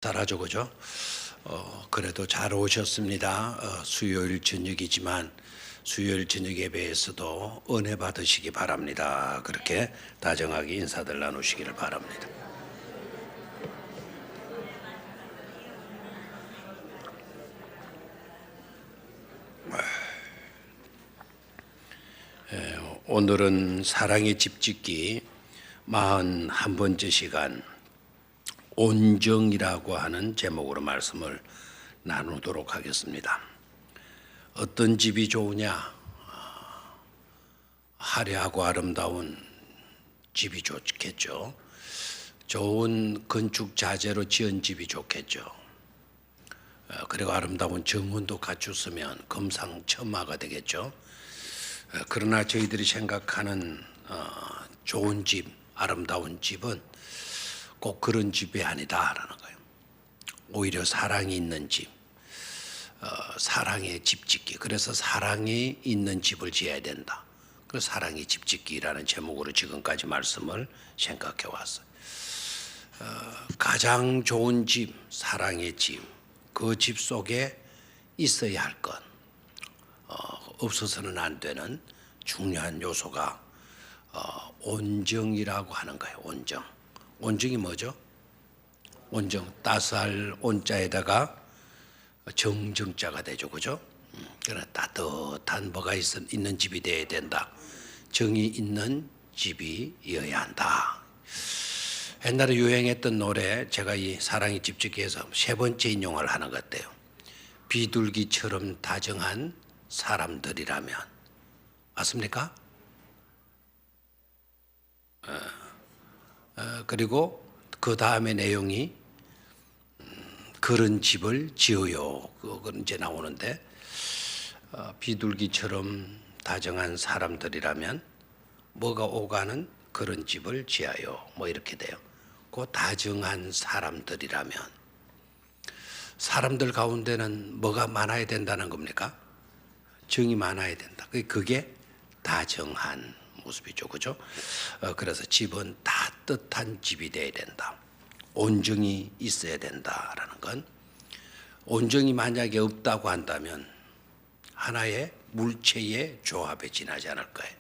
잘하죠, 그죠? 그래도 잘 오셨습니다. 수요일 저녁이지만 수요일 저녁 예배에서도 은혜 받으시기 바랍니다. 그렇게 다정하게 인사들 나누시기를 바랍니다. 오늘은 사랑의 집짓기 41번째 시간 온정이라고 하는 제목으로 말씀을 나누도록 하겠습니다. 어떤 집이 좋으냐? 화려하고 아름다운 집이 좋겠죠. 좋은 건축 자재로 지은 집이 좋겠죠. 그리고 아름다운 정원도 갖췄으면 금상첨화가 되겠죠. 그러나 저희들이 생각하는 좋은 집, 아름다운 집은 꼭 그런 집이 아니다라는 거예요. 오히려 사랑이 있는 집, 사랑의 집짓기. 그래서 사랑이 있는 집을 지어야 된다. 그 사랑의 집짓기라는 제목으로 지금까지 말씀을 생각해 왔어요. 가장 좋은 집, 사랑의 집, 그 집 속에 있어야 할 것, 없어서는 안 되는 중요한 요소가 온정이라고 하는 거예요. 온정. 온정이 뭐죠? 온정, 따스할 온자에다가 정정자가 되죠, 그죠? 그러나 따뜻한 뭐가 있는 집이 되어야 된다. 정이 있는 집이어야 한다. 옛날에 유행했던 노래, 제가 이 사랑의 집짓기에서 세 번째 인용을 하는 것 같아요. 비둘기처럼 다정한 사람들이라면. 맞습니까? 그리고 그 다음에 내용이 그런 집을 지어요. 그건 이제 나오는데 비둘기처럼 다정한 사람들이라면 뭐가 오가는 그런 집을 지어요. 뭐 이렇게 돼요. 그 다정한 사람들이라면 사람들 가운데는 뭐가 많아야 된다는 겁니까? 정이 많아야 된다. 그게 다정한 모습이죠, 그죠? 그래서 집은 따뜻한 집이 되어야 된다. 온정이 있어야 된다라는 건, 온정이 만약에 없다고 한다면 하나의 물체의 조합에 지나지 않을 거예요.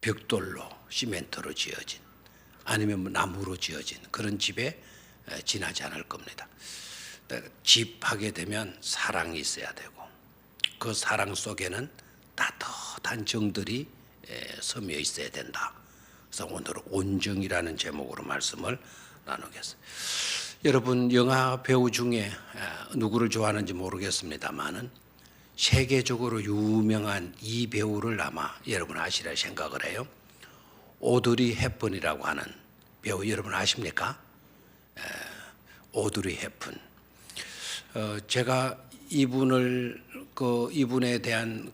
벽돌로 시멘트로 지어진, 아니면 나무로 지어진 그런 집에 지나지 않을 겁니다. 집 하게 되면 사랑이 있어야 되고, 그 사랑 속에는 따뜻한 정들이 서며 있어야 된다. 그래서 오늘은 온정이라는 제목으로 말씀을 나누겠습니다. 여러분, 영화 배우 중에 누구를 좋아하는지 모르겠습니다만은 세계적으로 유명한 이 배우를 아마 여러분 아시리라 생각을 해요. 오드리 헵번이라고 하는 배우 여러분 아십니까? 오드리 헵번. 제가 이분에 대한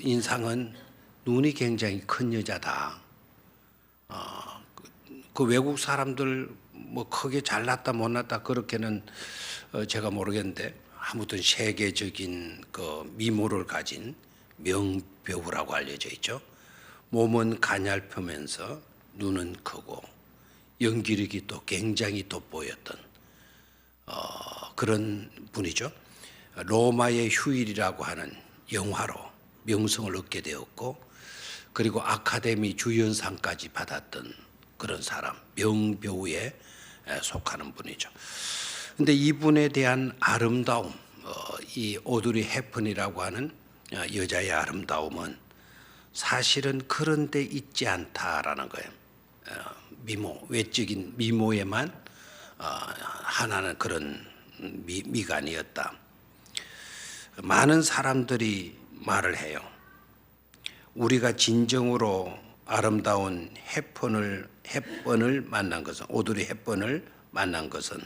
인상은 눈이 굉장히 큰 여자다. 그 외국 사람들 뭐 크게 잘났다 못났다 그렇게는 제가 모르겠는데 아무튼 세계적인 그 미모를 가진 명배우라고 알려져 있죠. 몸은 가냘프면서 눈은 크고 연기력이 또 굉장히 돋보였던 그런 분이죠. 로마의 휴일이라고 하는 영화로 명성을 얻게 되었고, 그리고 아카데미 주연상까지 받았던 그런 사람, 명배우에 속하는 분이죠. 근데 이분에 대한 아름다움, 이 오드리 헵번이라고 하는 여자의 아름다움은 사실은 그런 데 있지 않다라는 거예요. 미모, 외적인 미모에만 하나는 그런 미간이었다. 많은 사람들이 말을 해요. 우리가 진정으로 아름다운 헵번을 만난 것은, 오드리 헵번을 만난 것은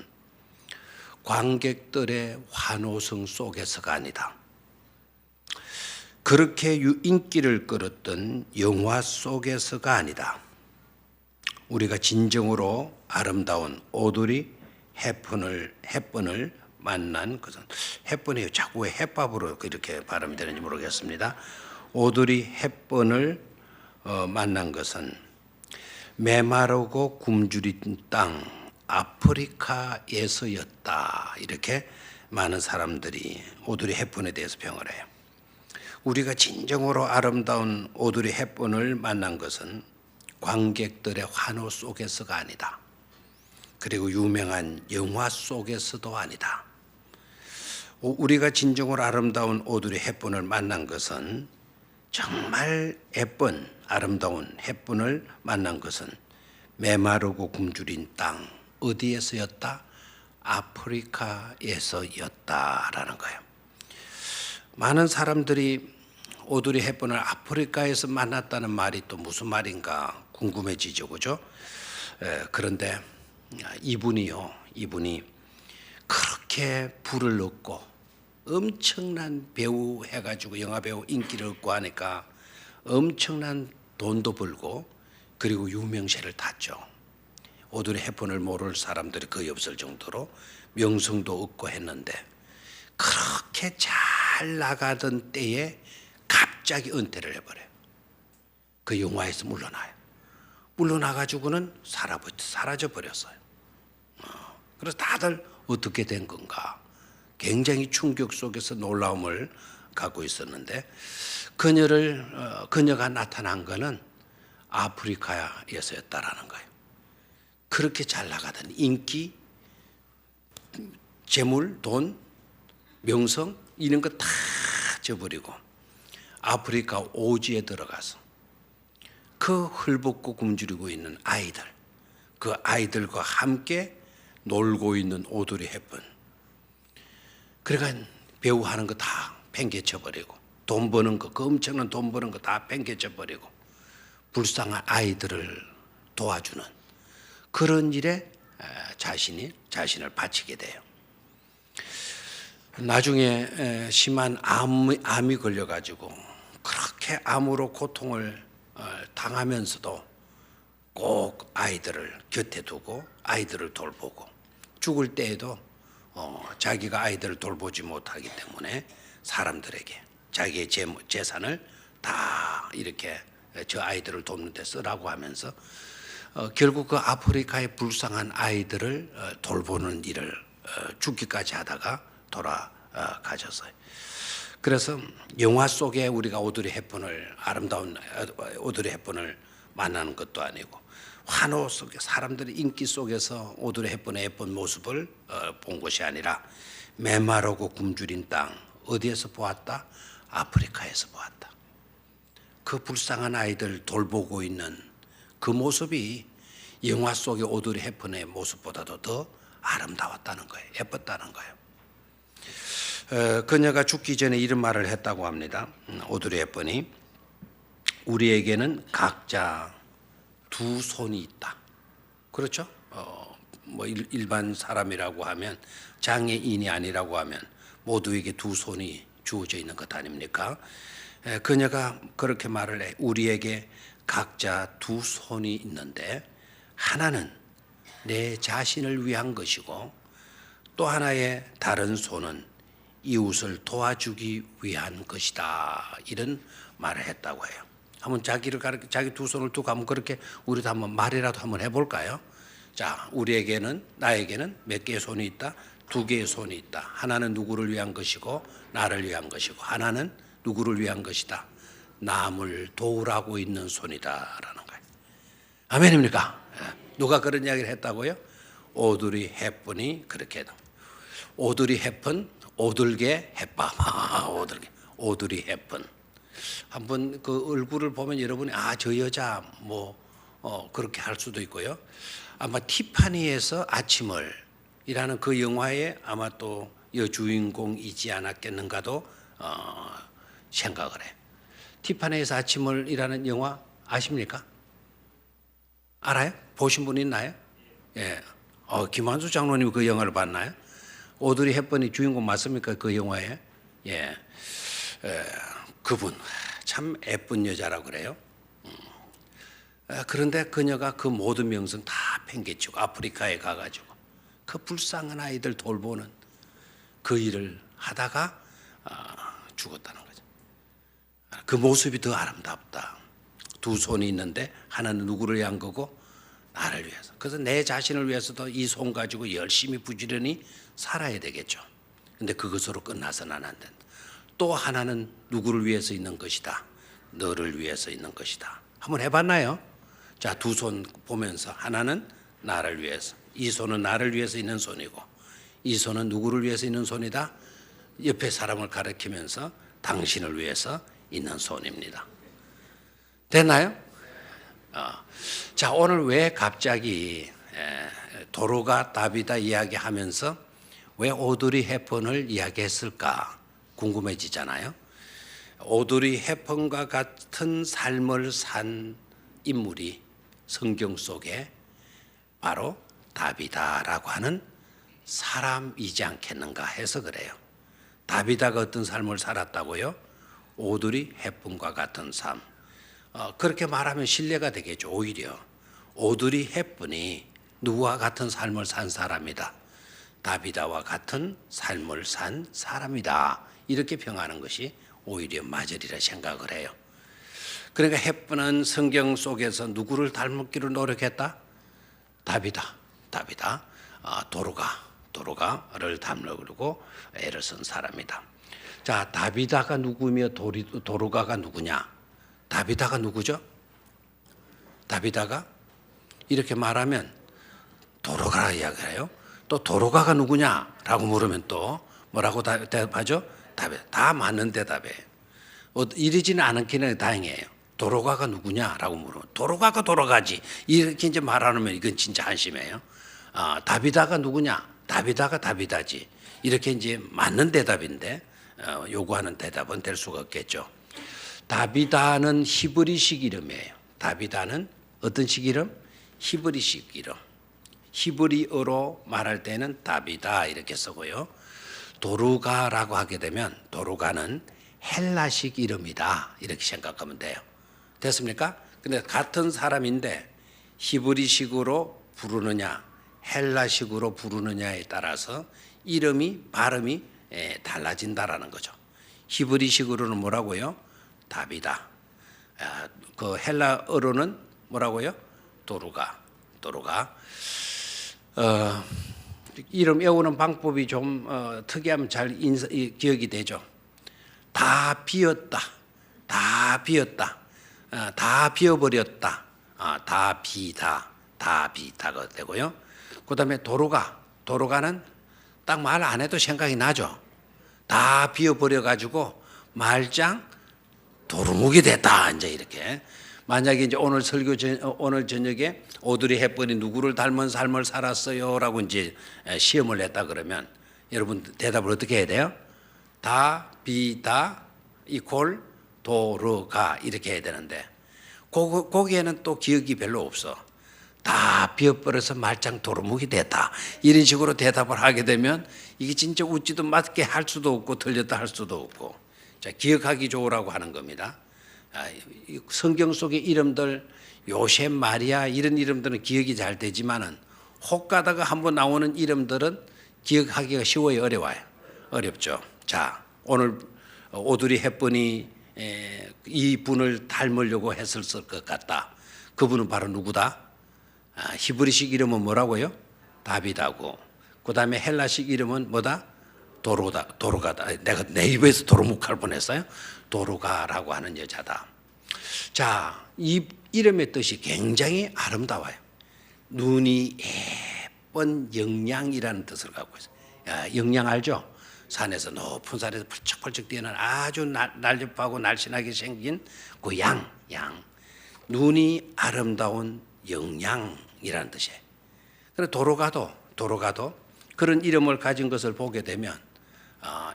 관객들의 환호성 속에서가 아니다. 그렇게 인기를 끌었던 영화 속에서가 아니다. 우리가 진정으로 아름다운 오드리 헵번을 만난 것은, 헵번이 자꾸 왜 햇밥으로 이렇게 발음이 되는지 모르겠습니다. 오드리 헵번을 만난 것은 메마르고 굶주린 땅 아프리카에서였다. 이렇게 많은 사람들이 오드리 헵번에 대해서 평을 해요. 우리가 진정으로 아름다운 오드리 헵번을 만난 것은 관객들의 환호 속에서가 아니다. 그리고 유명한 영화 속에서도 아니다. 우리가 진정으로 아름다운 오드리 헵번을 만난 것은 정말 예쁜 아름다운 헵번을 만난 것은 메마르고 굶주린 땅 어디에서였다? 아프리카에서였다라는 거예요. 많은 사람들이 오드리 헵번을 아프리카에서 만났다는 말이 또 무슨 말인가 궁금해지죠, 그죠? 그런데 이분이 그렇게 부를 얻고 엄청난 배우 해가지고 영화 배우 인기를 얻고 하니까 엄청난 돈도 벌고 그리고 유명세를 탔죠. 오드리 헵번을 모를 사람들이 거의 없을 정도로 명성도 얻고 했는데 그렇게 잘 나가던 때에 갑자기 은퇴를 해버려요. 그 영화에서 물러나요. 물러나가지고는 사라져버렸어요. 그래서 다들 어떻게 된 건가 굉장히 충격 속에서 놀라움을 갖고 있었는데 그녀가 나타난 것은 아프리카에서였다라는 거예요. 그렇게 잘 나가던 인기, 재물, 돈, 명성 이런 거 다 저버리고 아프리카 오지에 들어가서 그 헐벗고 굶주리고 있는 아이들, 그 아이들과 함께 놀고 있는 오드리 헵번. 그러니까 배우 하는 거 다 팽개쳐버리고 돈 버는 거, 그 엄청난 돈 버는 거 다 팽개쳐버리고 불쌍한 아이들을 도와주는 그런 일에 자신을 바치게 돼요. 나중에 심한 암이 걸려가지고 그렇게 암으로 고통을 당하면서도 꼭 아이들을 곁에 두고 아이들을 돌보고 죽을 때에도 자기가 아이들을 돌보지 못하기 때문에 사람들에게 자기의 재산을 다 이렇게 저 아이들을 돕는 데 쓰라고 하면서 결국 그 아프리카의 불쌍한 아이들을 돌보는 일을 죽기까지 하다가 돌아가셨어요. 그래서 영화 속에 우리가 아름다운 오드리 헵번을 만나는 것도 아니고 환호 속에 사람들의 인기 속에서 오드리 헵번의 예쁜 모습을 본 것이 아니라 메마르고 굶주린 땅 어디에서 보았다? 아프리카에서 보았다. 그 불쌍한 아이들 돌보고 있는 그 모습이 영화 속의 오드리 헵번의 모습보다도 더 아름다웠다는 거예요. 예뻤다는 거예요. 그녀가 죽기 전에 이런 말을 했다고 합니다. 오드리 헵번이 우리에게는 각자 두 손이 있다. 그렇죠? 일반 사람이라고 하면 장애인이 아니라고 하면 모두에게 두 손이 주어져 있는 것 아닙니까? 그녀가 그렇게 말을 해. 우리에게 각자 두 손이 있는데 하나는 내 자신을 위한 것이고 또 하나의 다른 손은 이웃을 도와주기 위한 것이다. 이런 말을 했다고 해요. 한번 자기 두 손을 두고 한번 그렇게 우리도 한번 말이라도 한번 해볼까요? 자, 나에게는 몇 개의 손이 있다? 두 개의 손이 있다. 하나는 누구를 위한 것이고 나를 위한 것이고 하나는 누구를 위한 것이다. 남을 도우라고 있는 손이다라는 거예요. 아멘입니까? 누가 그런 이야기를 했다고요? 오드리 헵번이 그렇게 해요. 오드리 헵번, 오들게 햇밤. 오드리 헵번. 한번 그 얼굴을 보면 여러분이 저 여자 그렇게 할 수도 있고요. 아마 티파니에서 아침을 이라는 그 영화에 아마 또 여주인공이지 않았겠는가도 생각을 해요. 티파니에서 아침을 이라는 영화 아십니까? 알아요? 보신 분 있나요? 예. 김한수 장로님 그 영화를 봤나요? 오드리 헵번이 주인공 맞습니까? 그 영화에? 예. 그분 참 예쁜 여자라고 그래요. 그런데 그녀가 그 모든 명성 다 팽개치고 아프리카에 가가지고 그 불쌍한 아이들 돌보는 그 일을 하다가 죽었다는 거죠. 그 모습이 더 아름답다. 두 손이 있는데 하나는 누구를 위한 거고 나를 위해서. 그래서 내 자신을 위해서도 이 손 가지고 열심히 부지런히 살아야 되겠죠. 근데 그것으로 끝나서는 안 된다. 또 하나는 누구를 위해서 있는 것이다. 너를 위해서 있는 것이다. 한번 해봤나요? 자, 두 손 보면서 하나는 나를 위해서. 이 손은 나를 위해서 있는 손이고 이 손은 누구를 위해서 있는 손이다. 옆에 사람을 가리키면서 당신을 위해서 있는 손입니다. 됐나요? 자, 오늘 왜 갑자기 도로가 다비다 이야기하면서 왜 오드리 헵번을 이야기했을까 궁금해지잖아요. 오드리 헵번과 같은 삶을 산 인물이 성경 속에 바로 다비다라고 하는 사람이지 않겠는가 해서 그래요. 다비다가 어떤 삶을 살았다고요? 오드리 헵번과 같은 삶. 그렇게 말하면 신뢰가 되겠죠. 오히려 오드리 헵번이 누구와 같은 삶을 산 사람이다. 다비다와 같은 삶을 산 사람이다. 이렇게 평하는 것이 오히려 맞으리라 생각을 해요. 그러니까 헵번은 성경 속에서 누구를 닮기로 노력했다? 다비다. 도로가를 닮으려고 애를 쓴 사람이다. 자, 다비다가 누구며 도로가가 누구냐? 다비다가 누구죠? 다비다가 이렇게 말하면 도로가라 이야기해요. 또 도로가가 누구냐라고 물으면 또 뭐라고 대답하죠? 다 맞는 대답이에요. 이러지는 않기는 다행이에요. 도로가가 누구냐라고 물으면 도로가가 돌아가지 이렇게 이제 말하면 이건 진짜 한심해요. 다비다가 누구냐? 다비다가 다비다지. 이렇게 이제 맞는 대답인데 요구하는 대답은 될 수가 없겠죠. 다비다는 히브리식 이름이에요. 다비다는 어떤 식 이름? 히브리식 이름. 히브리어로 말할 때는 다비다 이렇게 쓰고요. 도루가라고 하게 되면 도루가는 헬라식 이름이다 이렇게 생각하면 돼요. 됐습니까? 근데 같은 사람인데 히브리식으로 부르느냐 헬라식으로 부르느냐에 따라서 발음이 달라진다라는 거죠. 히브리식으로는 뭐라고요? 다비다. 그 헬라어로는 뭐라고요? 도루가. 이름 외우는 방법이 좀 특이하면 잘 기억이 되죠. 다 비었다. 다 비어버렸다. 다 비다가 되고요. 그 다음에 도로가는 딱 말 안 해도 생각이 나죠. 다 비어버려가지고 말짱 도루묵이 됐다. 이제 이렇게. 만약에 이제 오늘 저녁에 오드리 헵번이 누구를 닮은 삶을 살았어요라고 이제 시험을 냈다 그러면 여러분 대답을 어떻게 해야 돼요? 다 비다 이퀄 도르가 이렇게 해야 되는데 거기에는 또 기억이 별로 없어. 다 비어버려서 말짱 도루묵이 됐다. 이런 식으로 대답을 하게 되면 이게 진짜 웃지도 맞게 할 수도 없고 틀렸다 할 수도 없고. 자, 기억하기 좋으라고 하는 겁니다. 성경 속의 이름들 요셉, 마리아 이런 이름들은 기억이 잘 되지만은 혹 가다가 한번 나오는 이름들은 기억하기가 쉬워요, 어려워요? 어렵죠. 자, 오늘 오드리 헵번이 이 분을 닮으려고 했을 것 같다. 그분은 바로 누구다? 히브리식 이름은 뭐라고요? 다비다고. 그 다음에 헬라식 이름은 뭐다? 도로가다. 내가 네이버에서 도루묵 할 뻔했어요. 도로가라고 하는 여자다. 자, 이 이름의 뜻이 굉장히 아름다워요. 눈이 예쁜 영양이라는 뜻을 갖고 있어요. 영양 알죠? 산에서 높은 산에서 펄쩍펄쩍 뛰는 아주 날렵하고 날씬하게 생긴 그 양. 눈이 아름다운 영양이라는 뜻이에요. 그래서 도로가도 그런 이름을 가진 것을 보게 되면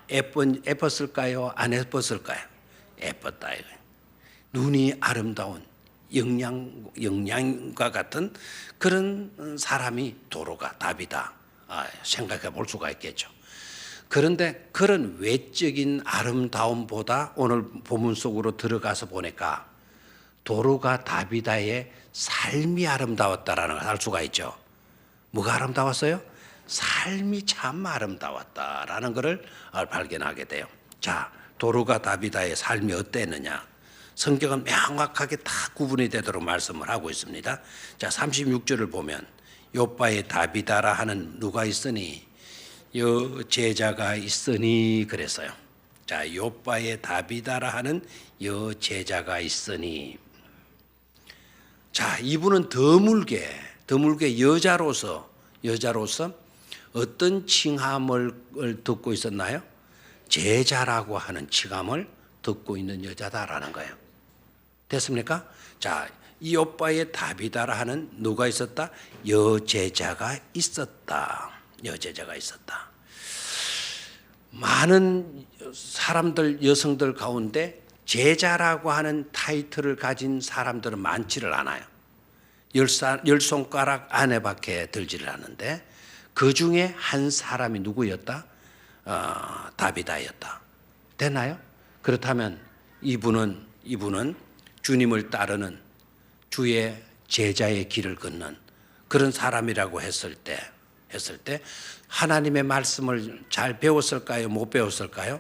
예뻤을까요? 안 예뻤을까요? 예뻤다. 눈이 아름다운 영양과 같은 그런 사람이 도로가 다비다. 생각해 볼 수가 있겠죠. 그런데 그런 외적인 아름다움보다 오늘 본문 속으로 들어가서 보니까 도로가 다비다의 삶이 아름다웠다라는 걸 알 수가 있죠. 뭐가 아름다웠어요? 삶이 참 아름다웠다라는 것을 발견하게 돼요. 자, 도로가 다비다의 삶이 어땠느냐? 성경은 명확하게 다 구분이 되도록 말씀을 하고 있습니다. 자, 36절을 보면 욥바의 답이다라 하는 누가 있으니 여 제자가 있으니 그랬어요. 자, 욥바의 답이다라 하는 여 제자가 있으니. 자, 이분은 드물게 여자로서 어떤 칭함을 듣고 있었나요? 제자라고 하는 칭함을 듣고 있는 여자다라는 거예요. 됐습니까? 자, 이 오빠의 답이다라 하는 누가 있었다? 여제자가 있었다. 여제자가 있었다. 많은 사람들, 여성들 가운데 제자라고 하는 타이틀을 가진 사람들은 많지를 않아요. 열 손가락 안에밖에 들지를 않는데 그 중에 한 사람이 누구였다? 다비다였다. 되나요? 그렇다면 이분은 주님을 따르는 주의 제자의 길을 걷는 그런 사람이라고 했을 때 하나님의 말씀을 잘 배웠을까요? 못 배웠을까요?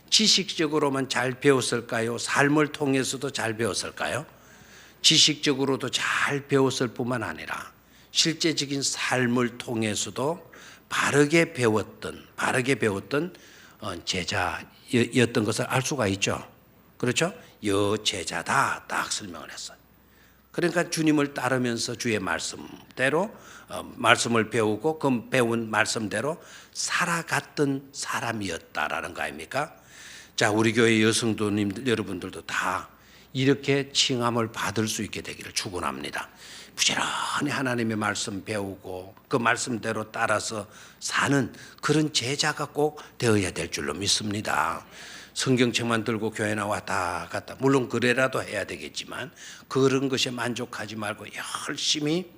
지식적으로만 잘 배웠을까요? 삶을 통해서도 잘 배웠을까요? 지식적으로도 잘 배웠을 뿐만 아니라 실제적인 삶을 통해서도 바르게 배웠던 제자였던 것을 알 수가 있죠. 그렇죠? 여제자다 딱 설명을 했어요. 그러니까 주님을 따르면서 주의 말씀대로 말씀을 배우고 그 배운 말씀대로 살아갔던 사람이었다라는 거 아닙니까? 자, 우리 교회 여성도님 여러분들도 다 이렇게 칭함을 받을 수 있게 되기를 축원합니다. 부지런히 하나님의 말씀 배우고 그 말씀대로 따라서 사는 그런 제자가 꼭 되어야 될 줄로 믿습니다. 성경책만 들고 교회 나왔다 갔다 물론 그래라도 해야 되겠지만 그런 것에 만족하지 말고 열심히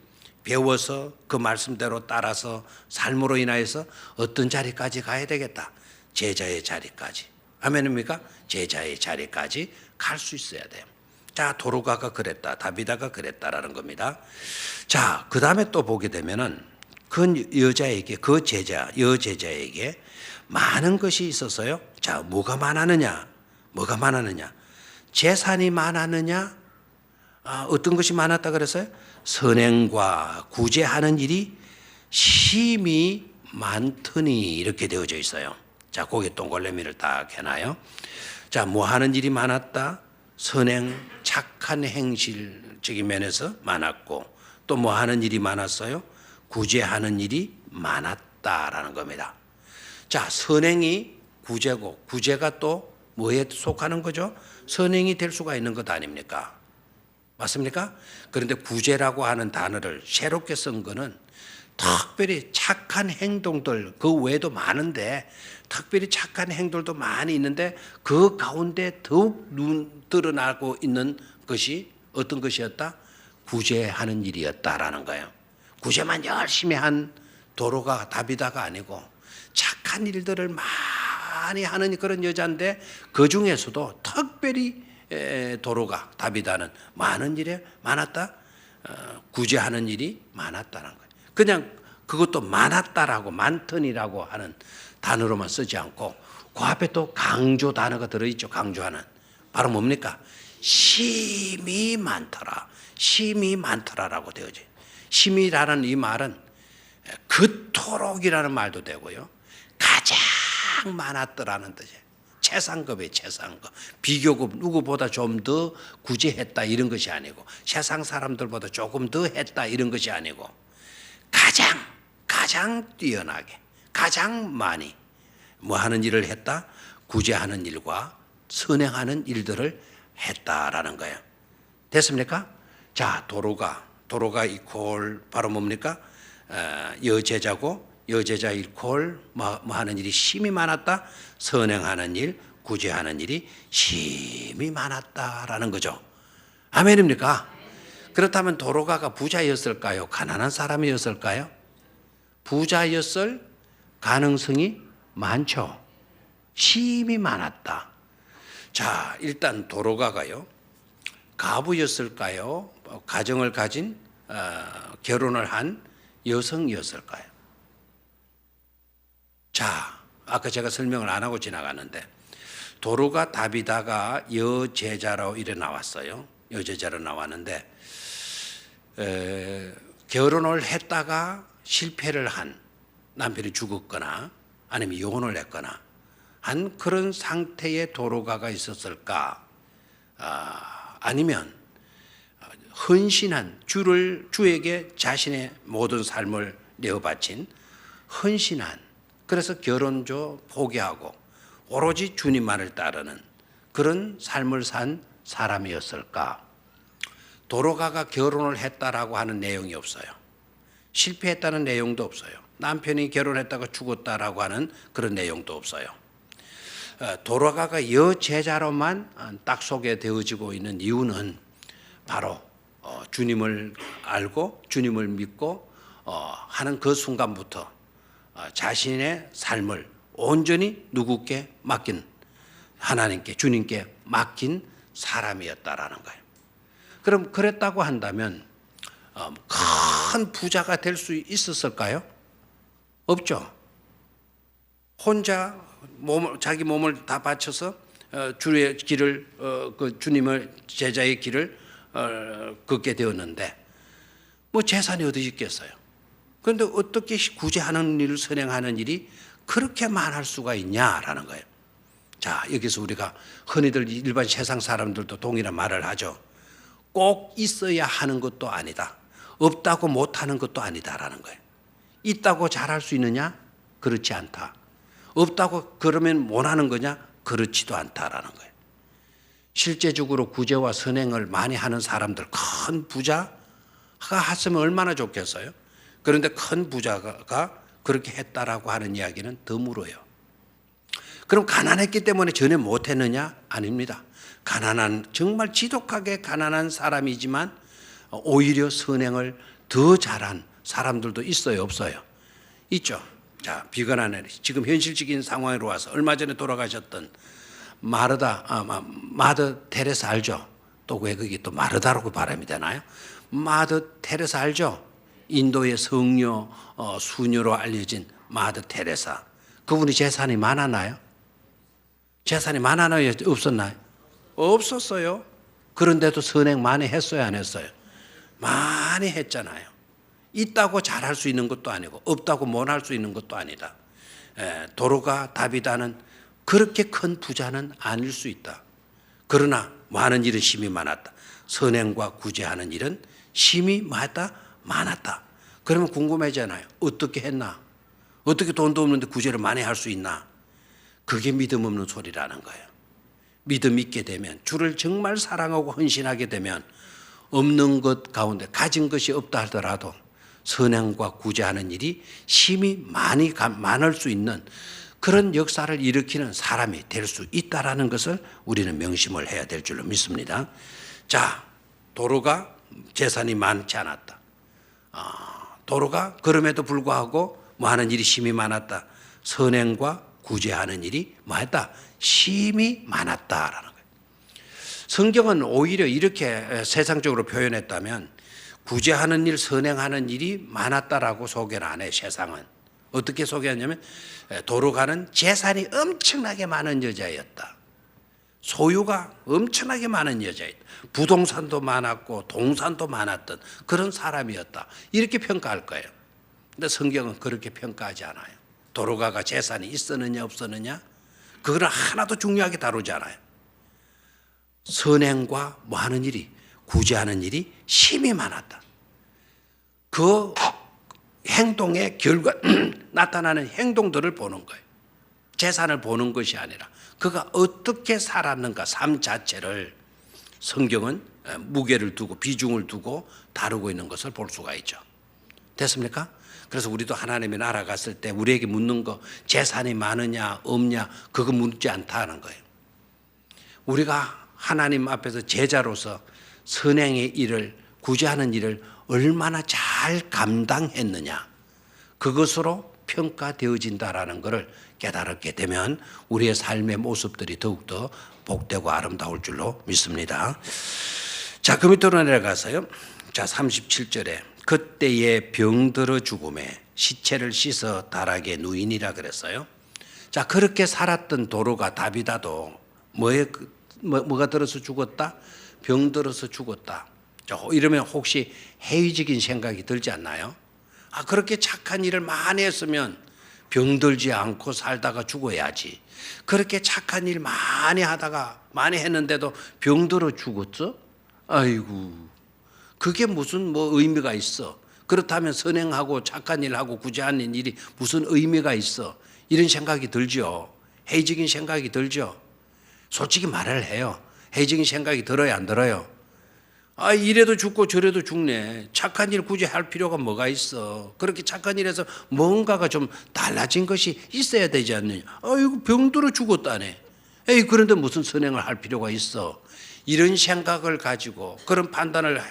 배워서 그 말씀대로 따라서 삶으로 인하여서 어떤 자리까지 가야 되겠다. 제자의 자리까지. 아멘입니까? 제자의 자리까지 갈 수 있어야 돼요. 자, 도로가가 그랬다. 다비다가 그랬다라는 겁니다. 자, 그 다음에 또 보게 되면은 그 여자에게, 여제자에게 많은 것이 있었어요. 자, 뭐가 많았느냐? 재산이 많았느냐? 어떤 것이 많았다 그랬어요? 선행과 구제하는 일이 심히 많더니 이렇게 되어져 있어요. 자, 거기에 동글레미를 딱 해놔요. 자, 뭐 하는 일이 많았다? 선행, 착한 행실적인 면에서 많았고 또 뭐 하는 일이 많았어요? 구제하는 일이 많았다라는 겁니다. 자, 선행이 구제고 구제가 또 뭐에 속하는 거죠? 선행이 될 수가 있는 것 아닙니까? 맞습니까? 그런데 구제라고 하는 단어를 새롭게 쓴 거는 특별히 착한 행동들 그 외에도 많은데 특별히 착한 행동도 많이 있는데 그 가운데 더욱 눈 드러나고 있는 것이 어떤 것이었다? 구제하는 일이었다라는 거예요. 구제만 열심히 한 도로가 다비다가 아니고 착한 일들을 많이 하는 그런 여자인데 그 중에서도 특별히 도로가 다비다는 많은 일에 많았다. 구제하는 일이 많았다는 거예요. 그냥 그것도 많았다라고 많더니라고 하는 단어로만 쓰지 않고 그 앞에 또 강조 단어가 들어있죠. 강조하는 바로 뭡니까? 심이 많더라라고 되어져요. 심이라는 이 말은 그토록이라는 말도 되고요. 가장 많았더라는 뜻이에요. 최상급이에요. 최상급. 비교급 누구보다 좀 더 구제했다 이런 것이 아니고 세상 사람들보다 조금 더 했다 이런 것이 아니고 가장 뛰어나게 가장 많이 뭐 하는 일을 했다? 구제하는 일과 선행하는 일들을 했다라는 거예요. 됐습니까? 자, 도로가 이퀄 바로 뭡니까? 여제자고 여제자 이퀄 뭐 하는 일이 심히 많았다. 선행하는 일, 구제하는 일이 심히 많았다라는 거죠. 아멘입니까? 그렇다면 도로가가 부자였을까요? 가난한 사람이었을까요? 부자였을 가능성이 많죠. 심히 많았다. 자, 일단 도로가가요. 가부였을까요? 가정을 가진 결혼을 한 여성이었을까요? 자, 아까 제가 설명을 안 하고 지나갔는데 도로가 다비다가 여제자로 이래 나왔어요. 여제자로 나왔는데 결혼을 했다가 실패를 한, 남편이 죽었거나 아니면 이혼을 했거나 한 그런 상태의 도로가가 있었을까? 아니면 헌신한, 주에게 자신의 모든 삶을 내어바친 헌신한, 그래서 결혼조 포기하고 오로지 주님만을 따르는 그런 삶을 산 사람이었을까? 도로가가 결혼을 했다라고 하는 내용이 없어요. 실패했다는 내용도 없어요. 남편이 결혼했다가 죽었다라고 하는 그런 내용도 없어요. 도로가가 여제자로만 딱 소개되어지고 있는 이유는 바로 주님을 알고 주님을 믿고 하는 그 순간부터 자신의 삶을 온전히 누구께 맡긴, 하나님께, 주님께 맡긴 사람이었다라는 거예요. 그럼 그랬다고 한다면 큰 부자가 될 수 있었을까요? 없죠. 혼자 자기 몸을 다 바쳐서 주의 길을, 그 주님을, 제자의 길을 걷게 되었는데 뭐 재산이 어디 있겠어요. 그런데 어떻게 구제하는 일을 선행하는 일이 그렇게 많을 수가 있냐라는 거예요. 자, 여기서 우리가 흔히들 일반 세상 사람들도 동일한 말을 하죠. 꼭 있어야 하는 것도 아니다. 없다고 못하는 것도 아니다라는 거예요. 있다고 잘할 수 있느냐? 그렇지 않다. 없다고 그러면 못하는 거냐? 그렇지도 않다라는 거예요. 실제적으로 구제와 선행을 많이 하는 사람들, 큰 부자가 했으면 얼마나 좋겠어요. 그런데 큰 부자가 그렇게 했다라고 하는 이야기는 드물어요. 그럼 가난했기 때문에 전혀 못했느냐? 아닙니다. 정말 지독하게 가난한 사람이지만 오히려 선행을 더 잘한 사람들도 있어요, 없어요? 있죠. 자, 비건하네. 지금 현실적인 상황으로 와서 얼마 전에 돌아가셨던 마더 테레사 알죠? 또 왜 그게 또 마르다라고 발음이 되나요? 마더 테레사 알죠? 인도의 성녀, 수녀로 알려진 마더 테레사. 그분이 재산이 많았나요? 재산이 많았나요? 없었나요? 없었어요. 그런데도 선행 많이 했어요, 안 했어요? 많이 했잖아요. 있다고 잘할 수 있는 것도 아니고 없다고 못할 수 있는 것도 아니다. 도로가 다비다는 그렇게 큰 부자는 아닐 수 있다. 그러나 많은 일은 심이 많았다. 선행과 구제하는 일은 심이 많았다. 그러면 궁금해지잖아요. 어떻게 했나? 어떻게 돈도 없는데 구제를 많이 할 수 있나? 그게 믿음 없는 소리라는 거예요. 믿음 있게 되면, 주를 정말 사랑하고 헌신하게 되면 없는 것 가운데 가진 것이 없다 하더라도 선행과 구제하는 일이 심히 많을 수 있는 그런 역사를 일으키는 사람이 될 수 있다라는 것을 우리는 명심을 해야 될 줄로 믿습니다. 자, 도로가 재산이 많지 않았다. 도로가 그럼에도 불구하고 하는 일이 심히 많았다. 선행과 구제하는 일이 뭐했다? 심히 많았다라는 거예요. 성경은 오히려 이렇게 세상적으로 표현했다면 구제하는 일, 선행하는 일이 많았다라고 소개를 안 해요. 세상은 어떻게 소개하냐면 도로가는 재산이 엄청나게 많은 여자였다. 소유가 엄청나게 많은 여자였다. 부동산도 많았고 동산도 많았던 그런 사람이었다. 이렇게 평가할 거예요. 근데 성경은 그렇게 평가하지 않아요. 도로가가 재산이 있었느냐 없었느냐 그거는 하나도 중요하게 다루지 않아요. 선행과 하는 일이, 구제하는 일이 심히 많았다. 그 행동의 결과 나타나는 행동들을 보는 거예요. 재산을 보는 것이 아니라 그가 어떻게 살았는가, 삶 자체를 성경은 무게를 두고 비중을 두고 다루고 있는 것을 볼 수가 있죠. 됐습니까? 그래서 우리도 하나님의 나라 갔을 때 우리에게 묻는 거 재산이 많으냐 없냐 그거 묻지 않다는 거예요. 우리가 하나님 앞에서 제자로서 선행의 일을, 구제하는 일을 얼마나 잘 감당했느냐 그것으로 평가되어진다라는 것을 깨달게 되면 우리의 삶의 모습들이 더욱더 복되고 아름다울 줄로 믿습니다. 자, 그 밑으로 내려가서요. 자, 37절에 그때에 병들어 죽음에 시체를 씻어 다락에 누이니라 그랬어요. 자, 그렇게 살았던 도로가 다비다도 뭐가 들어서 죽었다? 병 들어서 죽었다. 이러면 혹시 회의적인 생각이 들지 않나요? 그렇게 착한 일을 많이 했으면 병들지 않고 살다가 죽어야지. 그렇게 착한 일 많이 하다가 많이 했는데도 병들어 죽었어? 아이고, 그게 무슨 의미가 있어? 그렇다면 선행하고 착한 일하고 구제하는 일이 무슨 의미가 있어? 이런 생각이 들죠. 회의적인 생각이 들죠. 솔직히 말을 해요. 회의적인 생각이 들어요, 안 들어요? 이래도 죽고 저래도 죽네. 착한 일 굳이 할 필요가 뭐가 있어. 그렇게 착한 일에서 뭔가가 좀 달라진 것이 있어야 되지 않느냐. 이거 병들어 죽었다네. 그런데 무슨 선행을 할 필요가 있어. 이런 생각을 가지고 그런 판단을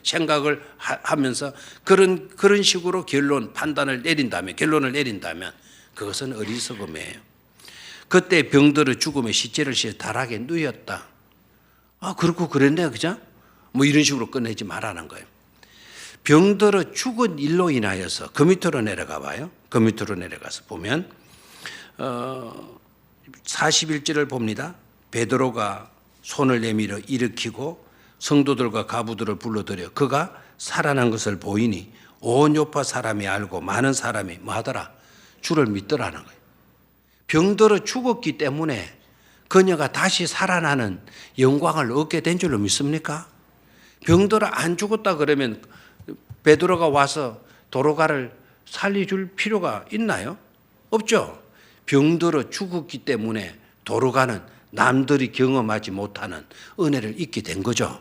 생각을 하면서 그런 식으로 결론을 내린다면 그것은 어리석음이에요. 그때 병들어 죽음의 시체를 다락에 누였다. 그렇고 그랬네, 그죠? 이런 식으로 끝내지 말라는 거예요. 병들어 죽은 일로 인하여서 그 밑으로 내려가 봐요. 그 밑으로 내려가서 보면 41절을 봅니다. 베드로가 손을 내밀어 일으키고 성도들과 가부들을 불러들여 그가 살아난 것을 보이니 온 요파 사람이 알고 많은 사람이 뭐하더라? 주를 믿더라는 거예요. 병들어 죽었기 때문에 그녀가 다시 살아나는 영광을 얻게 된 줄로 믿습니까? 병들어 안 죽었다 그러면 베드로가 와서 도로가를 살려줄 필요가 있나요? 없죠. 병들어 죽었기 때문에 도로가는 남들이 경험하지 못하는 은혜를 입게 된 거죠.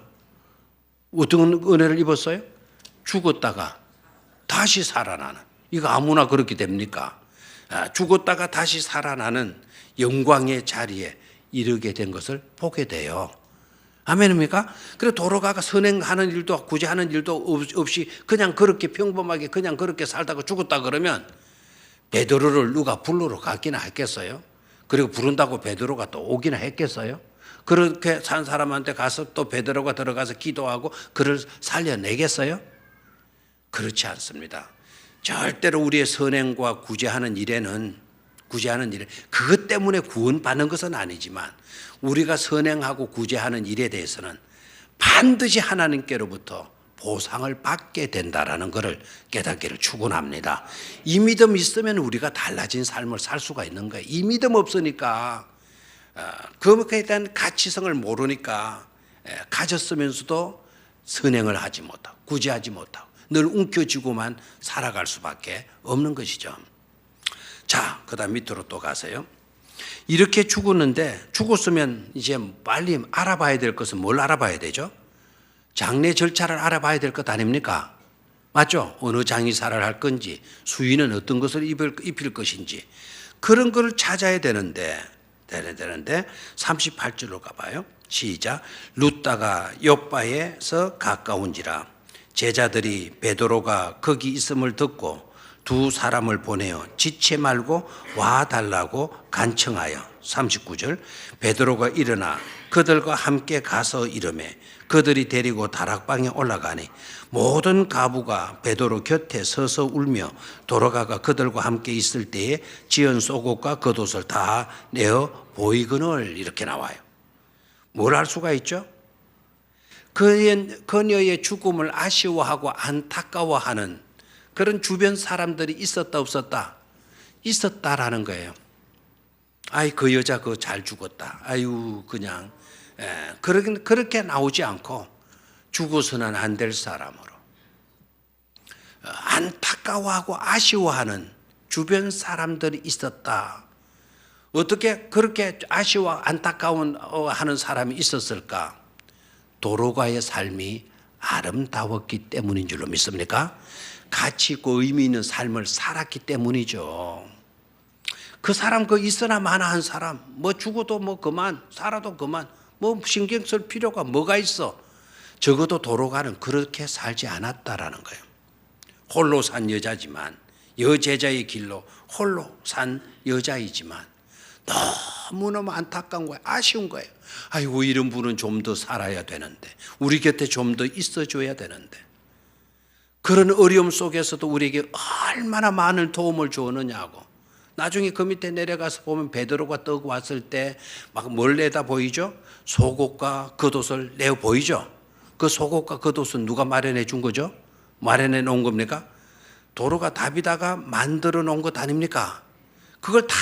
어떤 은혜를 입었어요? 죽었다가 다시 살아나는. 이거 아무나 그렇게 됩니까? 죽었다가 다시 살아나는 영광의 자리에 이르게 된 것을 보게 돼요. 아멘입니까? 그래 도로가가 선행하는 일도 구제하는 일도 없이 그냥 그렇게 평범하게 그냥 그렇게 살다가 죽었다 그러면 베드로를 누가 부르러 갔기나 했겠어요? 그리고 부른다고 베드로가 또 오기나 했겠어요? 그렇게 산 사람한테 가서 또 베드로가 들어가서 기도하고 그를 살려내겠어요? 그렇지 않습니다. 절대로 우리의 선행과 구제하는 일에 그것 때문에 구원받는 것은 아니지만 우리가 선행하고 구제하는 일에 대해서는 반드시 하나님께로부터 보상을 받게 된다라는 것을 깨닫기를 축원합니다. 이 믿음 있으면 우리가 달라진 삶을 살 수가 있는 거예요. 이 믿음 없으니까 그것에 대한 가치성을 모르니까 가졌으면서도 선행을 하지 못하고 구제하지 못하고 늘 움켜쥐고만 살아갈 수밖에 없는 것이죠. 자, 그 다음 밑으로 또 가세요. 이렇게 죽었으면 이제 빨리 알아봐야 될 것은 뭘 알아봐야 되죠? 장례 절차를 알아봐야 될 것 아닙니까? 맞죠? 어느 장의사를 할 건지, 수의는 어떤 것을 입힐 것인지 그런 걸 찾아야 되는데 38절로 가봐요. 시작. 룻다가 욥바에서 가까운지라 제자들이 베드로가 거기 있음을 듣고 두 사람을 보내어 지체 말고 와달라고 간청하여 39절 베드로가 일어나 그들과 함께 가서 이르매 그들이 데리고 다락방에 올라가니 모든 가부가 베드로 곁에 서서 울며 도로가가 그들과 함께 있을 때에 지은 속옷과 겉옷을 다 내어 보이거늘 이렇게 나와요. 뭘 할 수가 있죠? 그녀의 죽음을 아쉬워하고 안타까워하는 그런 주변 사람들이 있었다 없었다? 있었다라는 거예요. 그 여자 그거 잘 죽었다. 그냥 그렇게 나오지 않고 죽어서는 안 될 사람으로 안타까워하고 아쉬워하는 주변 사람들이 있었다. 어떻게 그렇게 아쉬워 안타까워하는 사람이 있었을까? 도로가의 삶이 아름다웠기 때문인 줄로 믿습니까? 가치 있고 의미 있는 삶을 살았기 때문이죠. 그 사람 있으나 마나 한 사람 죽어도 그만 살아도 그만 신경 쓸 필요가 뭐가 있어. 적어도 도로가는 그렇게 살지 않았다라는 거예요. 홀로 산 여자지만 여제자의 길로 홀로 산 여자이지만 너무너무 안타까운 거예요. 아쉬운 거예요. 이런 분은 좀 더 살아야 되는데 우리 곁에 좀 더 있어줘야 되는데 그런 어려움 속에서도 우리에게 얼마나 많은 도움을 주었느냐고 나중에 그 밑에 내려가서 보면 베드로가 떡 왔을 때 막 뭘 내다 보이죠? 속옷과 겉옷을 내어 보이죠? 그 속옷과 겉옷은 누가 마련해 준 거죠? 마련해 놓은 겁니까? 도로가 다비다가 만들어 놓은 것 아닙니까? 그걸 다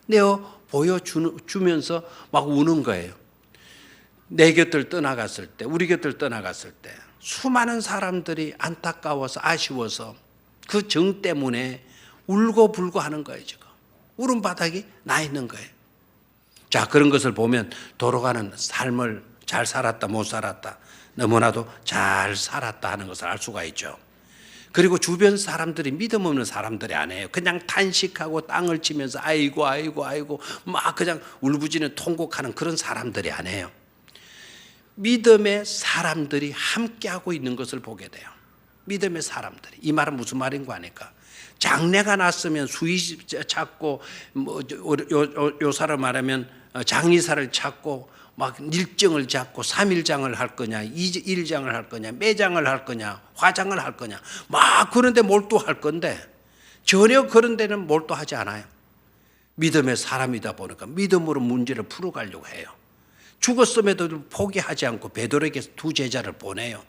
내어 보여주면서 막 우는 거예요. 내 곁을 떠나갔을 때, 우리 곁을 떠나갔을 때 수많은 사람들이 안타까워서 아쉬워서 그 정 때문에 울고불고 하는 거예요. 지금 울음바닥이 나 있는 거예요. 자, 그런 것을 보면 도로가는 삶을 잘 살았다 못 살았다, 너무나도 잘 살았다 하는 것을 알 수가 있죠. 그리고 주변 사람들이 믿음 없는 사람들이 아니에요. 그냥 탄식하고 땅을 치면서 아이고 아이고 아이고 막 그냥 울부짖는 통곡하는 그런 사람들이 아니에요. 믿음의 사람들이 함께하고 있는 것을 보게 돼요. 믿음의 사람들이. 이 말은 무슨 말인가 하니까 장례가 났으면 수의 찾고 요 사람 말하면 장의사를 찾고 막 일정을 잡고 3일장을 할 거냐 1장을 할 거냐 매장을 할 거냐 화장을 할 거냐 막 그런데 몰두할 건데 전혀 그런 데는 몰두하지 않아요. 믿음의 사람이다 보니까 믿음으로 문제를 풀어가려고 해요. 죽었음에도 포기하지 않고 베드로에게 두 제자를 보내요.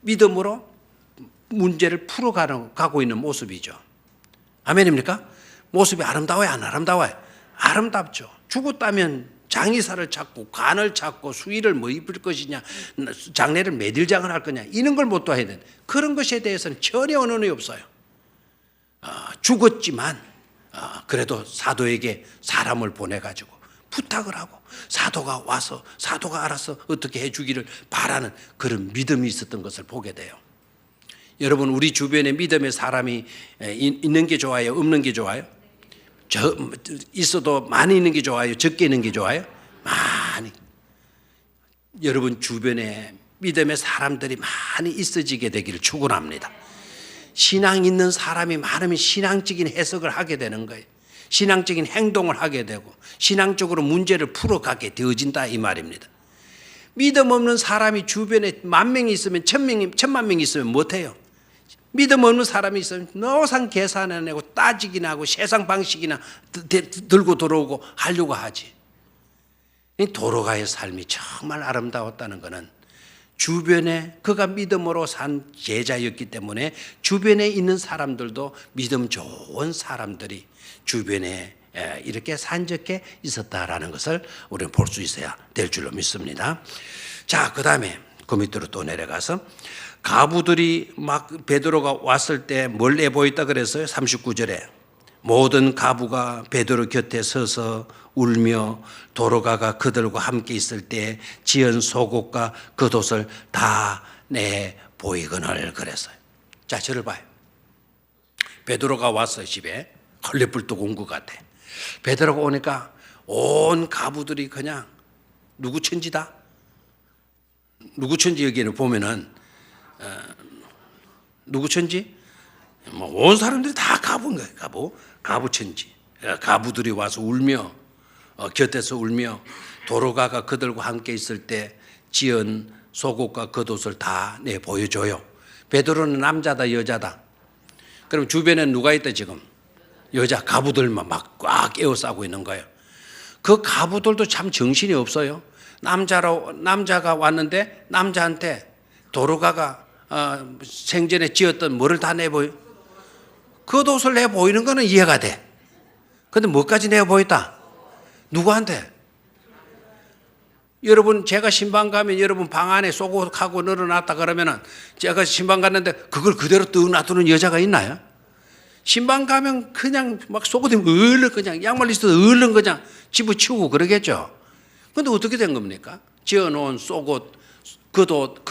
믿음으로 문제를 풀어가고 있는 모습이죠. 아멘입니까? 모습이 아름다워요? 안 아름다워요? 아름답죠. 죽었다면 장의사를 찾고 관을 찾고 수의를 뭐 입을 것이냐 장례를 매딜장을 할 거냐 이런 걸 못 해야 되는 그런 것에 대해서는 전혀 언론이 없어요. 죽었지만 그래도 사도에게 사람을 보내가지고 부탁을 하고 사도가 와서 사도가 알아서 어떻게 해주기를 바라는 그런 믿음이 있었던 것을 보게 돼요. 여러분 우리 주변에 믿음의 사람이 있는 게 좋아요? 없는 게 좋아요? 있어도 많이 있는 게 좋아요? 적게 있는 게 좋아요? 많이. 여러분 주변에 믿음의 사람들이 많이 있어지게 되기를 축원합니다. 신앙 있는 사람이 많으면 신앙적인 해석을 하게 되는 거예요. 신앙적인 행동을 하게 되고 신앙적으로 문제를 풀어가게 되어진다 이 말입니다. 믿음 없는 사람이 주변에 10,000명이 있으면 1,000만 명이 있으면 못해요. 믿음 없는 사람이 있으면 노상 계산해내고 따지기나 하고 세상 방식이나 들고 들어오고 하려고 하지. 도로가의 삶이 정말 아름다웠다는 것은 주변에 그가 믿음으로 산 제자였기 때문에 주변에 있는 사람들도 믿음 좋은 사람들이 주변에 이렇게 산적해 있었다라는 것을 우리는 볼 수 있어야 될 줄로 믿습니다. 자, 그 다음에 그 밑으로 또 내려가서 가부들이 막 베드로가 왔을 때 뭘 내보였다 그랬어요? 39절에 모든 가부가 베드로 곁에 서서 울며 도로가가 그들과 함께 있을 때 지은 속옷과 겉옷을 다 내보이거늘 그랬어요. 자, 저를 봐요. 베드로가 왔어요. 집에 헐레벌떡 온 것 같아. 베드로가 오니까 온 가부들이 그냥 누구 천지다? 누구 천지 여기는 보면은 누구 천지? 뭐 온 사람들이 다 가부인 거예요. 가부 천지. 가부들이 와서 울며 곁에서 울며 도로가가 그들과 함께 있을 때 지은 속옷과 겉옷을 다 내 보여줘요. 베드로는 남자다 여자다? 그럼 주변에 누가 있다 지금? 여자 가부들만 막 꽉 에워싸고 있는 거예요. 그 가부들도 참 정신이 없어요. 남자가 왔는데 남자한테 도로가가 생전에 지었던 뭐를 다 내보여? 겉옷을 내보이는 거는 이해가 돼. 근데 뭐까지 내보였다? 누구한테? 여러분 제가 신방 가면 여러분 방 안에 속옷하고 늘어놨다 그러면은 제가 신방 갔는데 그걸 그대로 뚝 놔두는 여자가 있나요? 신방 가면 그냥 막 속옷 입고 얼른 그냥 양말 있어도 얼른 그냥 집어치우고 그러겠죠. 근데 어떻게 된 겁니까? 지어놓은 속옷, 겉옷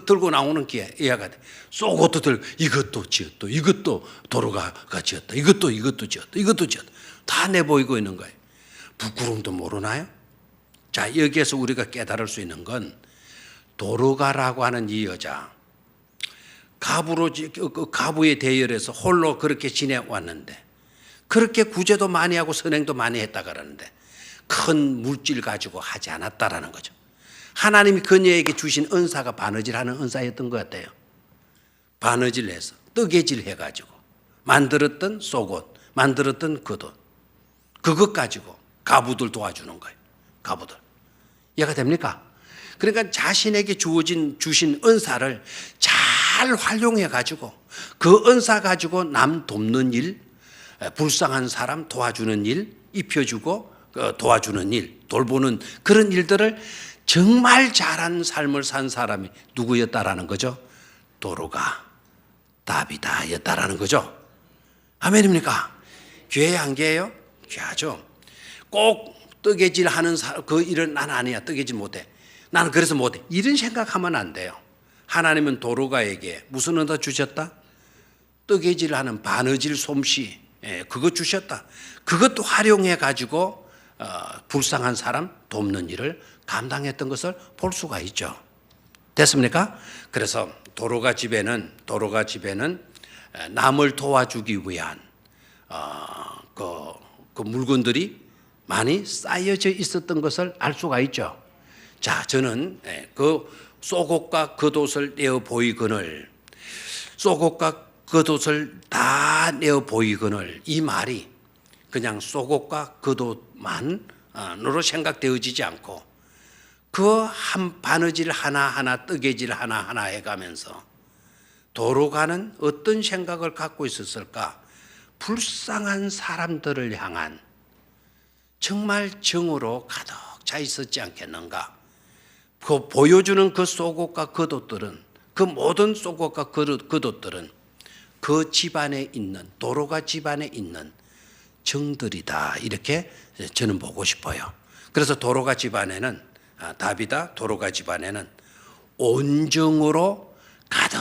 들고 나오는 게 이해가 돼. 속옷도 이것도 지었다, 이것도 도로가가 지었다, 이것도 지었다. 다 내보이고 있는 거예요. 부끄러움도 모르나요? 자, 여기에서 우리가 깨달을 수 있는 건 도로가라고 하는 이 여자, 가부의 대열에서 홀로 그렇게 지내왔는데 그렇게 구제도 많이 하고 선행도 많이 했다 그러는데 큰 물질 가지고 하지 않았다라는 거죠. 하나님이 그녀에게 주신 은사가 바느질하는 은사였던 것 같아요. 바느질해서 뜨개질 해가지고 만들었던 속옷, 만들었던 그 돈, 그것 가지고 가부들 도와주는 거예요. 가부들. 이해가 됩니까? 그러니까 자신에게 주신 은사를 잘 활용해 가지고 그 은사 가지고 남 돕는 일, 불쌍한 사람 도와주는 일, 입혀주고 도와주는 일, 돌보는 그런 일들을 정말 잘한 삶을 산 사람이 누구였다라는 거죠? 도로가 다비다였다라는 거죠. 아멘입니까? 귀해요, 안 귀해요? 귀하죠. 꼭 뜨개질 하는 그 일은 난 아니야. 뜨개질 못해. 나는 그래서 못해. 이런 생각하면 안 돼요. 하나님은 도로가에게 무슨 은사 주셨다? 뜨개질 하는 바느질 솜씨, 그거 주셨다. 그것도 활용해 가지고 불쌍한 사람 돕는 일을 감당했던 것을 볼 수가 있죠. 됐습니까? 그래서 도로가 집에는 남을 도와주기 위한 그 물건들이 많이 쌓여져 있었던 것을 알 수가 있죠. 자, 저는 그 쏘곡과 겉옷을 내어 보이거늘, 쏘곡과 겉옷을 다 내어 보이거늘, 이 말이 그냥 쏘곡과 겉옷만으로 생각되어지지 않고 그 한 바느질 하나하나, 뜨개질 하나하나 해가면서 도로가는 어떤 생각을 갖고 있었을까? 불쌍한 사람들을 향한 정말 정으로 가득 차 있었지 않겠는가? 그 보여주는 그 쏘곡과 겉옷들은, 그 모든 쏘곡과 겉옷들은 그 집안에 있는, 도로가 집안에 있는 정들이다. 이렇게 저는 보고 싶어요. 그래서 도로가 집안에는, 도로가 집안에는 온정으로 가득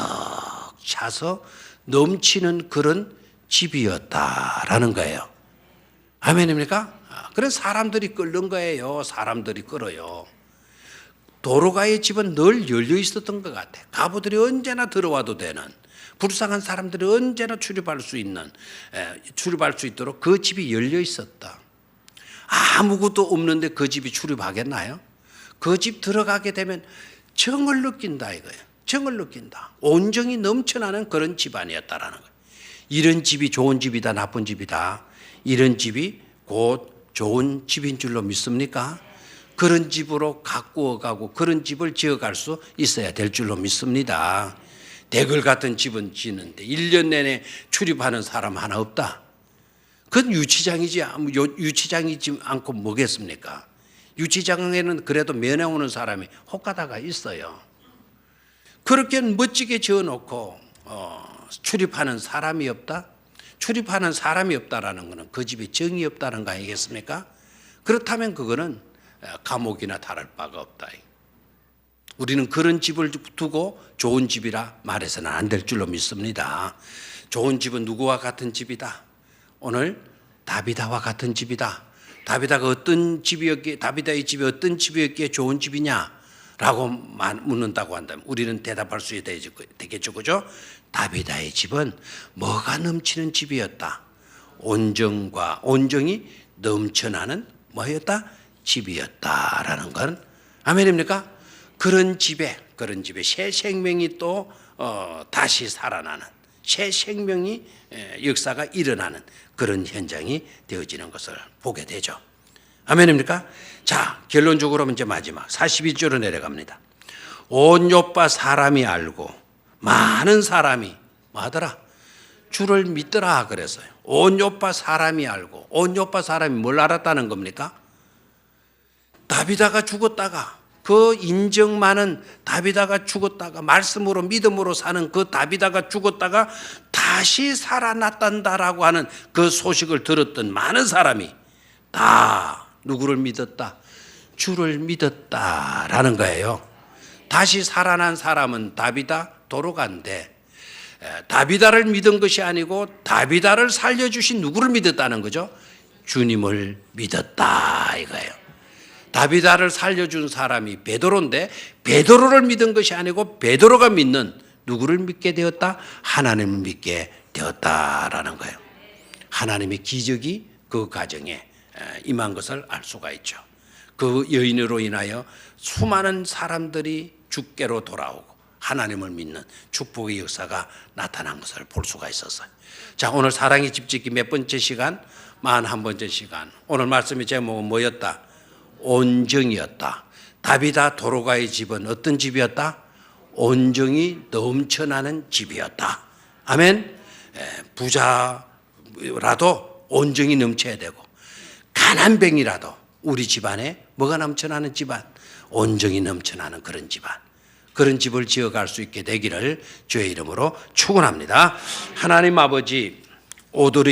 차서 넘치는 그런 집이었다라는 거예요. 아멘입니까? 그래서 사람들이 끓는 거예요. 사람들이 끓어요. 도로가의 집은 늘 열려 있었던 것 같아. 가부들이 언제나 들어와도 되는, 불쌍한 사람들이 언제나 출입할 수 있도록 그 집이 열려 있었다. 아무것도 없는데 그 집이 출입하겠나요? 그 집 들어가게 되면 정을 느낀다 이거예요. 정을 느낀다. 온정이 넘쳐나는 그런 집안이었다라는 거예요. 이런 집이 좋은 집이다, 나쁜 집이다. 이런 집이 곧 좋은 집인 줄로 믿습니까? 그런 집으로 가꾸어 가고 그런 집을 지어갈 수 있어야 될 줄로 믿습니다. 대글 같은 집은 지는데 1년 내내 출입하는 사람 하나 없다. 그건 유치장이지 않고 뭐겠습니까? 유치장에는 그래도 면회 오는 사람이 혹가다가 있어요. 그렇게 멋지게 지어놓고 출입하는 사람이 없다? 출입하는 사람이 없다라는 것은 그 집에 정이 없다는 거 아니겠습니까? 그렇다면 그거는 감옥이나 다를 바가 없다. 우리는 그런 집을 두고 좋은 집이라 말해서는 안 될 줄로 믿습니다. 좋은 집은 누구와 같은 집이다? 오늘 다비다와 같은 집이다. 다비다가 어떤 집이었기에, 다비다의 집이 어떤 집이었기에 좋은 집이냐라고 묻는다고 한다면 우리는 대답할 수 되겠죠, 그죠? 다비다의 집은 뭐가 넘치는 집이었다. 온정이 넘쳐나는 뭐였다? 집이었다라는 건 아멘입니까? 그런 집에 새 생명이 또 다시 살아나는, 새 생명이 역사가 일어나는 그런 현장이 되어지는 것을 보게 되죠. 아멘입니까? 자, 결론적으로 이제 마지막 42조로 내려갑니다. 온 요파 사람이 알고 많은 사람이 뭐하더라? 주를 믿더라 그랬어요. 온 요파 사람이 알고, 온 요파 사람이 뭘 알았다는 겁니까? 다비다가 죽었다가, 그 인정 많은 다비다가 죽었다가, 말씀으로 믿음으로 사는 그 다비다가 죽었다가 다시 살아났단다라고 하는 그 소식을 들었던 많은 사람이 다 누구를 믿었다? 주를 믿었다라는 거예요. 다시 살아난 사람은 다비다, 도로가인데 다비다를 믿은 것이 아니고 다비다를 살려주신 누구를 믿었다는 거죠? 주님을 믿었다 이거예요. 다비다를 살려준 사람이 베드로인데 베드로를 믿은 것이 아니고 베드로가 믿는 누구를 믿게 되었다? 하나님을 믿게 되었다라는 거예요. 하나님의 기적이 그 가정에 임한 것을 알 수가 있죠. 그 여인으로 인하여 수많은 사람들이 주께로 돌아오고 하나님을 믿는 축복의 역사가 나타난 것을 볼 수가 있었어요. 자, 오늘 사랑의 집짓기 몇 번째 시간? 41번째 시간. 오늘 말씀의 제목은 뭐였다? 온정이었다. 다비다 도로가의 집은 어떤 집이었다? 온정이 넘쳐나는 집이었다. 아멘. 부자라도 온정이 넘쳐야 되고, 가난뱅이라도 우리 집안에 뭐가 넘쳐나는 집안? 온정이 넘쳐나는 그런 집안. 그런 집을 지어갈 수 있게 되기를 주의 이름으로 축원합니다. 하나님 아버지, 오드리